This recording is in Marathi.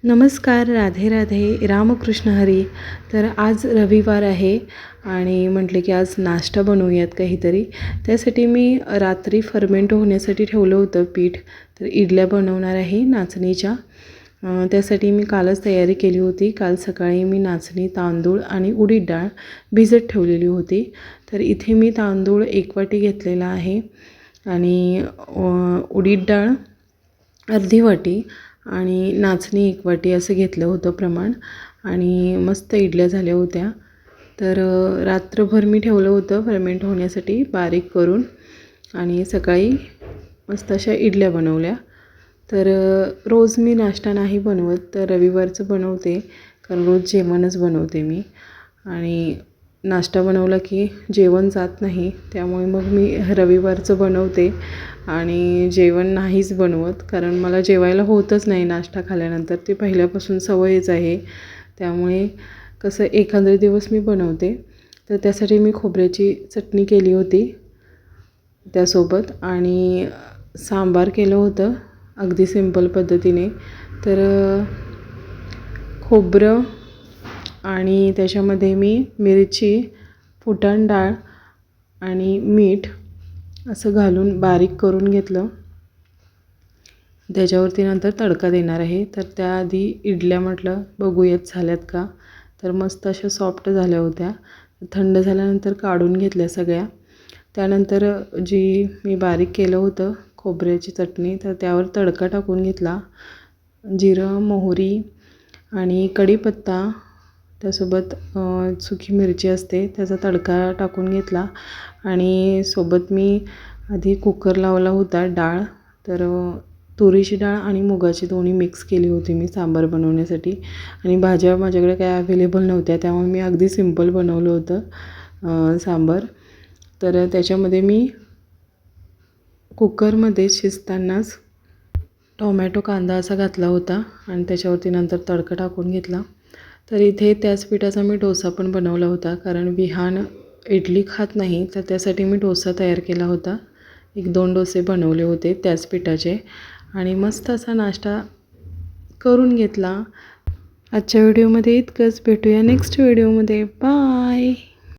नमस्कार, राधे राधे, रामकृष्ण हरी. तर आज रविवार आहे आणि म्हटले की आज नाश्ता बनवूयात काहीतरी. त्यासाठी मी रात्री फर्मेंट होण्यासाठी ठेवलं होतं पीठ. तर इडल्या बनवणार आहे नाचणीच्या. त्यासाठी मी कालच तयारी केली होती. काल सकाळी मी नाचणी, तांदूळ आणि उडीद डाळ भिजत ठेवलेली होती. तर इथे मी तांदूळ 1 वाटी घेतलेला आहे आणि उडीद डाळ अर्धी वाटी आणि नाचणी 1 वाटी असं घेतलं होतं प्रमाण. आणि मस्त इडल्या झाल्या होत्या. तर रात्रभर मी ठेवलं होतं फर्मेंट होण्यासाठी बारीक करून आणि सकाळी मस्त अशा इडल्या बनवल्या. तर रोज मी नाश्ता नाही बनवत, तर रविवारचं बनवते, कारण रोज जेवणच बनवते मी. आणि नाश्ता बनवला की जेवण जात नाही, त्यामुळे मग मी रविवारचं बनवते आणि जेवण नाहीच बनवत, कारण मला जेवायला होतच नाही नाश्ता खाल्ल्यानंतर. ते पहिल्यापासून सवयच आहे. त्यामुळे कसं एखादे दिवस मी बनवते. तर त्यासाठी मी खोबऱ्याची चटणी केली होती त्यासोबत आणि सांबार केलं होतं अगदी सिंपल पद्धतीने. तर खोबरं आणि त्याच्यामध्ये मी मिरची, फुटाण डाळ आणि मीठ असं घालून बारीक करून घेतलं. त्याच्यावरती नंतर तडका देणार आहे. तर त्याआधी इडल्या म्हटलं बघूयात झाल्यात का. तर मस्त अशा सॉफ्ट झाल्या होत्या. थंड झाल्यानंतर काढून घेतल्या सगळ्या. त्यानंतर जी मी बारीक केलं होतं खोबऱ्याची चटणी, तर त्यावर तडका टाकून घेतला. जिरं, मोहरी आणि कढीपत्ता, त्यासोबत सुकी मिरची असते त्याचा तडका टाकून घेतला. आणि सोबत मी आधी कुकर लावला होता डाळ. तर तुरीची डाळ आणि मुगाची दोन्ही मिक्स केली होती मी सांबार बनवण्यासाठी. आणि भाज्या माझ्याकडे काय अवेलेबल नव्हत्या, त्यामुळे मी अगदी सिंपल बनवलं होतं सांबार. तर त्याच्यामध्ये मी कुकरमध्ये शिजतानाच टोमॅटो, कांदा असा घातला होता आणि त्याच्यावरती नंतर तडका टाकून घेतला. तर इथे त्याच पिठाचा मी डोसा पण बनवला होता, कारण विहान इडली खात नाही, तर त्यासाठी मी डोसा तयार केला होता. 1-2 डोसे बनवले होते त्याच पिठाचे आणि मस्त असा नाश्ता करून घेतला. आजच्या व्हिडिओमध्ये इतकंच. भेटूया नेक्स्ट व्हिडिओमध्ये. बाय.